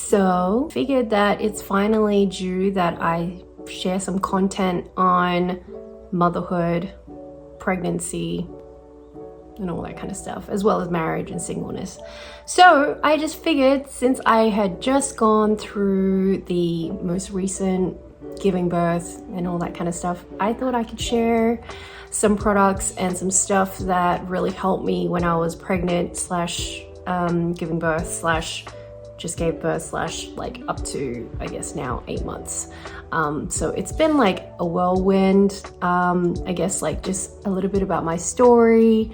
So figured that it's finally due that I share some content on motherhood, pregnancy, and all that kind of stuff, as well as marriage and singleness. So I just figured, since I had just gone through the most recent giving birth and all that kind of stuff, I thought I could share some products and some stuff that really helped me when I was pregnant slash giving birth slash just gave birth slash like up to, I guess now 8 months. So it's been like a whirlwind. I guess like just a little bit about my story.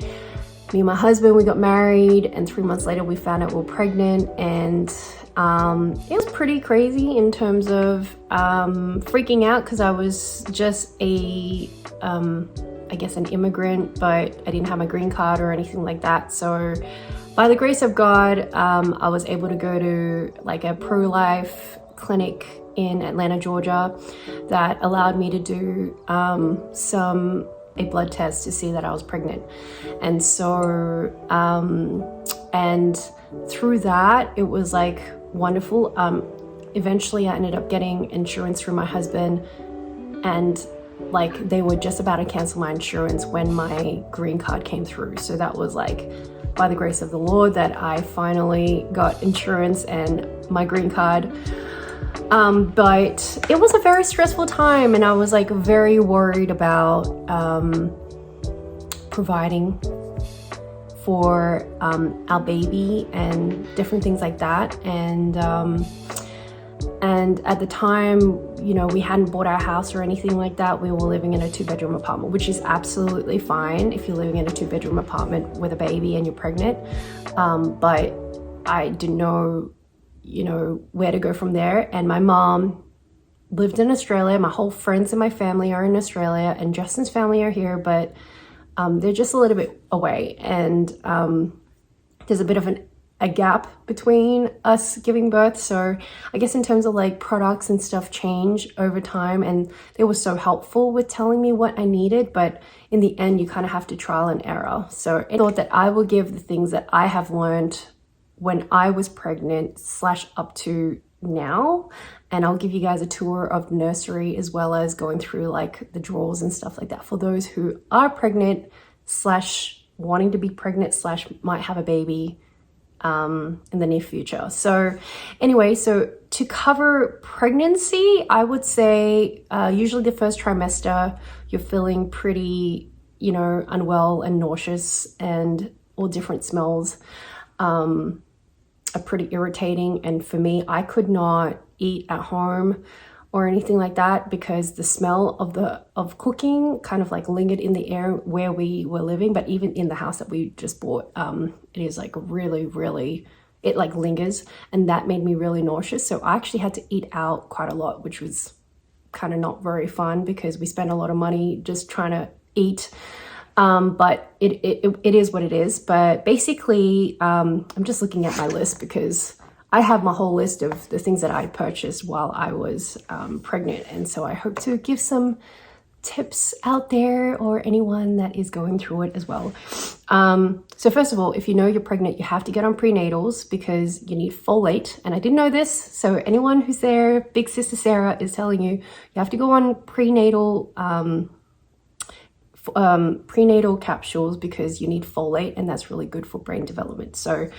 Me and my husband, we got married, and 3 months later we found out we were pregnant, and it was pretty crazy in terms of freaking out, because I was just I guess an immigrant, but I didn't have my green card or anything like that. So by the grace of God, I was able to go to like a pro-life clinic in Atlanta, Georgia, that allowed me to do a blood test to see that I was pregnant. And so, and through that, it was like wonderful. Eventually I ended up getting insurance through my husband, and like they were just about to cancel my insurance when my green card came through. So that was like by the grace of the Lord that I finally got insurance and my green card. But it was a very stressful time, and I was like very worried about providing for our baby and different things like that. And at the time, you know, we hadn't bought our house or anything like that. We were living in a 2-bedroom apartment, which is absolutely fine if you're living in a 2-bedroom apartment with a baby and you're pregnant. But I didn't know, you know, where to go from there. And my mom lived in Australia. My whole friends and my family are in Australia, and Justin's family are here, but they're just a little bit away. And there's a bit of a gap between us giving birth. So I guess in terms of like products and stuff change over time, and they were so helpful with telling me what I needed, but in the end you kind of have to trial and error. So I thought that I will give the things that I have learned when I was pregnant slash up to now, and I'll give you guys a tour of nursery as well as going through like the drawers and stuff like that for those who are pregnant slash wanting to be pregnant slash might have a baby in the near future. So anyway, so to cover pregnancy, I would say usually the first trimester you're feeling pretty, you know, unwell and nauseous, and all different smells are pretty irritating. And for me, I could not eat at home or anything like that because the smell of cooking kind of like lingered in the air where we were living. But even in the house that we just bought, it is like really, it like lingers, and that made me really nauseous. So I actually had to eat out quite a lot, which was kind of not very fun because we spent a lot of money just trying to eat. But it is what it is. But basically, I'm just looking at my list because I have my whole list of the things that I purchased while I was pregnant. And so I hope to give some tips out there, or anyone that is going through it as well. So first of all, if you know you're pregnant, you have to get on prenatals because you need folate. And I didn't know this. So anyone who's there, Big Sister Sarah is telling you, you have to go on prenatal capsules because you need folate, and that's really good for brain development. So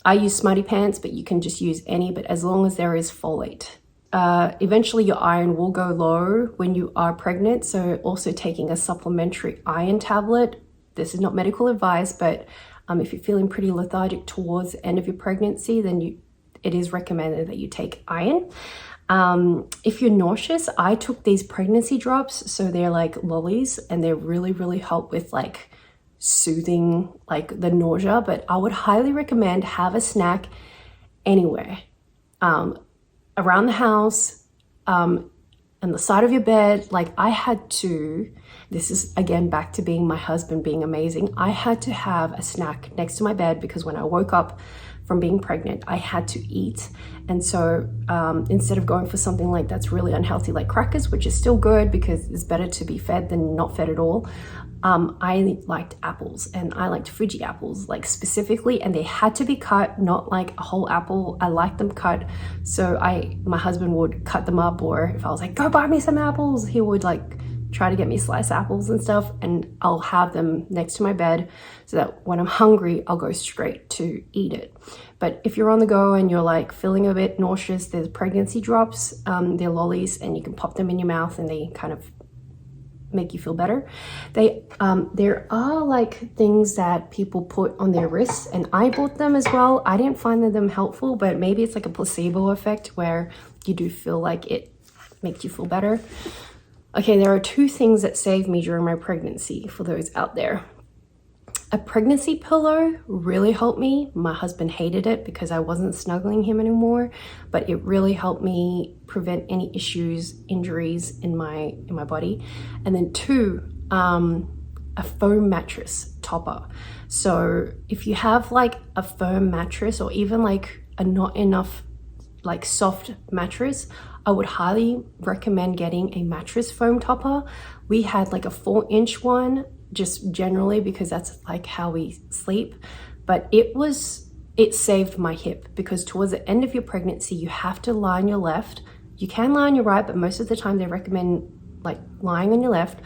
I use Smarty Pants, but you can just use any, but as long as there is folate. Eventually your iron will go low when you are pregnant, so also taking a supplementary iron tablet. This is not medical advice, but if you're feeling pretty lethargic towards the end of your pregnancy, then it is recommended that you take iron. If you're nauseous, I took these pregnancy drops, so they're like lollies, and they really help with like soothing like the nausea. But I would highly recommend have a snack anywhere, around the house, on the side of your bed. Like I had to, this is again back to being my husband being amazing, I had to have a snack next to my bed because when I woke up from being pregnant. I had to eat. And so instead of going for something like that's really unhealthy, like crackers, which is still good because it's better to be fed than not fed at all, I liked apples, and I liked Fuji apples, like specifically, and they had to be cut, not like a whole apple. I liked them cut. So my husband would cut them up, or if I was like, go buy me some apples, he would like try to get me sliced apples and stuff, and I'll have them next to my bed so that when I'm hungry, I'll go straight to eat it. But if you're on the go and you're like feeling a bit nauseous, there's pregnancy drops, they're lollies, and you can pop them in your mouth and they kind of make you feel better. There are like things that people put on their wrists, and I bought them as well. I didn't find them helpful, but maybe it's like a placebo effect where you do feel like it makes you feel better. Okay, there are two things that saved me during my pregnancy for those out there. A pregnancy pillow really helped me. My husband hated it because I wasn't snuggling him anymore, but it really helped me prevent any issues, injuries in my body. And then two, a foam mattress topper. So if you have like a foam mattress, or even like a not enough like soft mattress, I would highly recommend getting a mattress foam topper. We had like a 4-inch one, just generally because that's like how we sleep. But it saved my hip, because towards the end of your pregnancy, you have to lie on your left. You can lie on your right, but most of the time they recommend like lying on your left.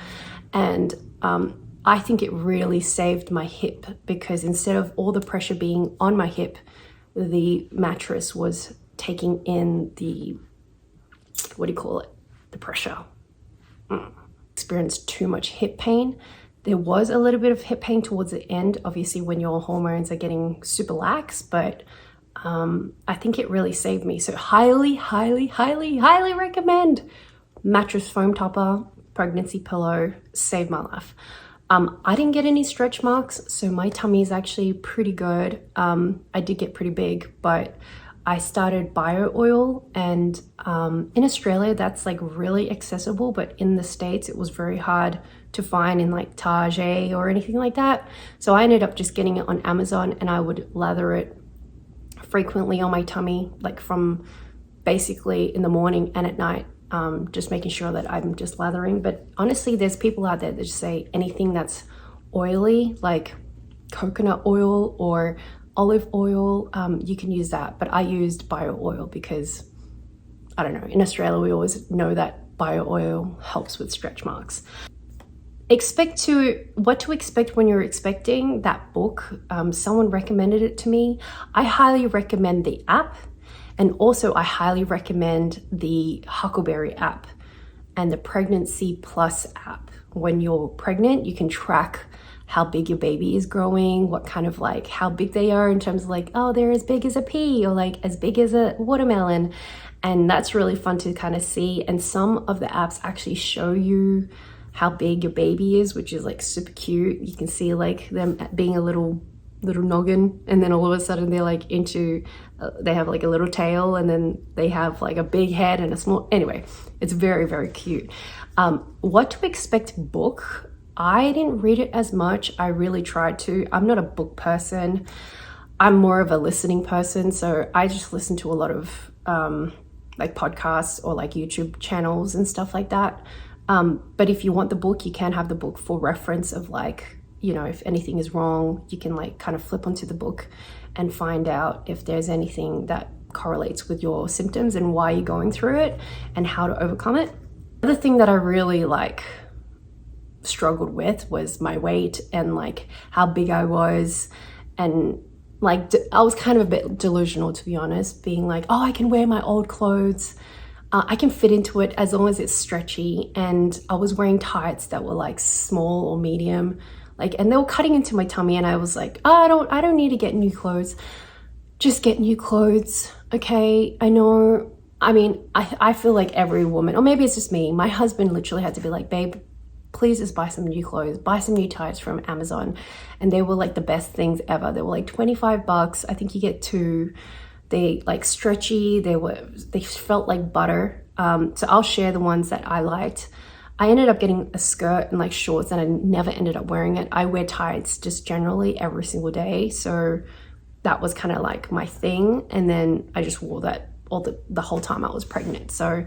And I think it really saved my hip, because instead of all the pressure being on my hip, the mattress was taking in the, the pressure. Experienced too much hip pain. There was a little bit of hip pain towards the end, obviously when your hormones are getting super lax, but I think it really saved me. So highly, highly, highly, highly recommend mattress foam topper, pregnancy pillow, saved my life. I didn't get any stretch marks, so my tummy is actually pretty good. I did get pretty big, but I started bio oil, and in Australia that's like really accessible, but in the States it was very hard to find in like Target or anything like that. So I ended up just getting it on Amazon, and I would lather it frequently on my tummy, like from basically in the morning and at night, just making sure that I'm just lathering. But honestly, there's people out there that just say anything that's oily, like coconut oil or olive oil, you can use that. But I used bio oil because, I don't know, in Australia we always know that bio oil helps with stretch marks. What to expect when you're expecting. That book, someone recommended it to me. I highly recommend the app, and also I highly recommend the Huckleberry app and the Pregnancy Plus app. When you're pregnant, you can track how big your baby is growing, what kind of like how big they are in terms of like, oh, they're as big as a pea, or like as big as a watermelon. And that's really fun to kind of see. And some of the apps actually show you how big your baby is, which is like super cute. You can see like them being a little noggin, and then all of a sudden they're like they have like a little tail, and then they have like a big head and a small, anyway, it's very, very cute. What to expect book. I didn't read it as much. I really tried to. I'm not a book person. I'm more of a listening person. So I just listen to a lot of like podcasts or like YouTube channels and stuff like that. But if you want the book, you can have the book for reference of like, you know, if anything is wrong, you can like kind of flip onto the book and find out if there's anything that correlates with your symptoms and why you're going through it and how to overcome it. The other thing that I really like struggled with was my weight and like how big I was, and like I was kind of a bit delusional, to be honest, being like, oh, I can wear my old clothes, I can fit into it as long as it's stretchy. And I was wearing tights that were like small or medium, like, and they were cutting into my tummy, and I was like, oh, I don't need to get new clothes, just get new clothes. Okay, I know. I mean, I feel like every woman, or maybe it's just me, my husband literally had to be like, babe, please just buy some new clothes, buy some new tights from Amazon. And they were like the best things ever. They were like $25. I think you get two. They like stretchy. They felt like butter. So I'll share the ones that I liked. I ended up getting a skirt and like shorts, and I never ended up wearing it. I wear tights just generally every single day. So that was kind of like my thing. And then I just wore that the whole time I was pregnant. So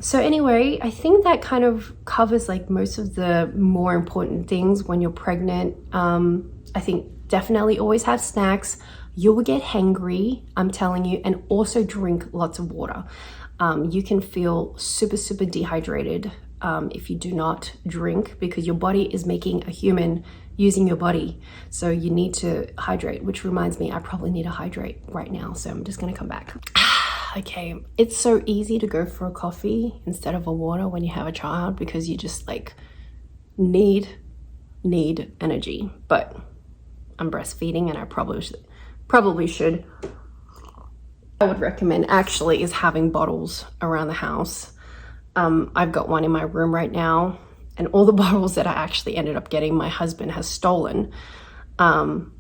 so anyway, I think that kind of covers like most of the more important things when you're pregnant. I think definitely always have snacks. You will get hangry, I'm telling you, and also drink lots of water. You can feel super dehydrated if you do not drink, because your body is making a human using your body. So you need to hydrate, which reminds me, I probably need to hydrate right now. So I'm just gonna come back. Okay, it's so easy to go for a coffee instead of a water when you have a child, because you just like need energy. But I'm breastfeeding and I probably should. I would recommend actually is having bottles around the house. I've got one in my room right now, and all the bottles that I actually ended up getting, my husband has stolen and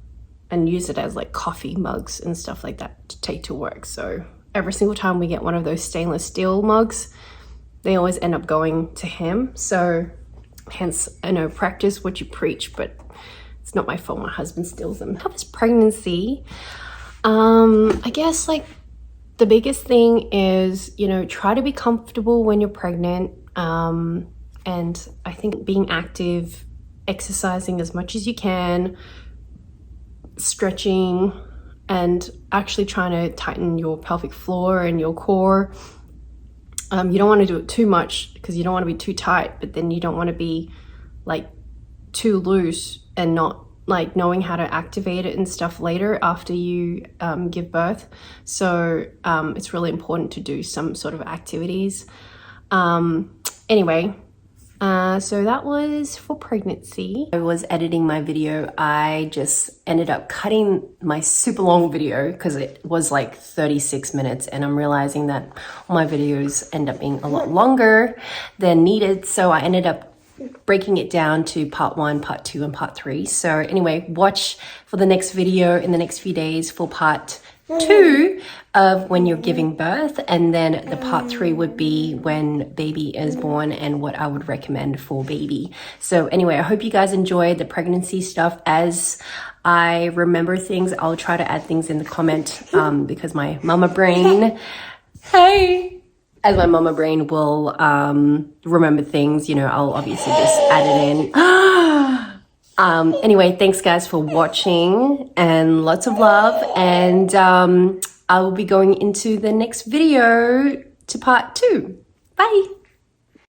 used it as like coffee mugs and stuff like that to take to work. So every single time we get one of those stainless steel mugs, they always end up going to him. So hence, I know, practice what you preach, but it's not my fault my husband steals them. How was pregnancy? I guess like the biggest thing is, you know, try to be comfortable when you're pregnant. And I think being active, exercising as much as you can, stretching, and actually trying to tighten your pelvic floor and your core. You don't want to do it too much because you don't want to be too tight, but then you don't want to be like too loose and not like knowing how to activate it and stuff later after you give birth. So it's really important to do some sort of activities. Anyway, so that was for pregnancy. I was editing my video. I just ended up cutting my super long video because it was like 36 minutes, and I'm realizing that my videos end up being a lot longer than needed. So I ended up breaking it down to part 1, part 2, and part 3. So anyway, watch for the next video in the next few days for part 2 of when you're giving birth, and then the part 3 would be when baby is born and what I would recommend for baby. So anyway, I hope you guys enjoyed the pregnancy stuff. As I remember things, I'll try to add things in the comment because my mama brain, as my mama brain will remember thing, you know, I'll obviously just add it in. Anyway, thanks guys for watching, and lots of love, and I will be going into the next video to part 2. Bye.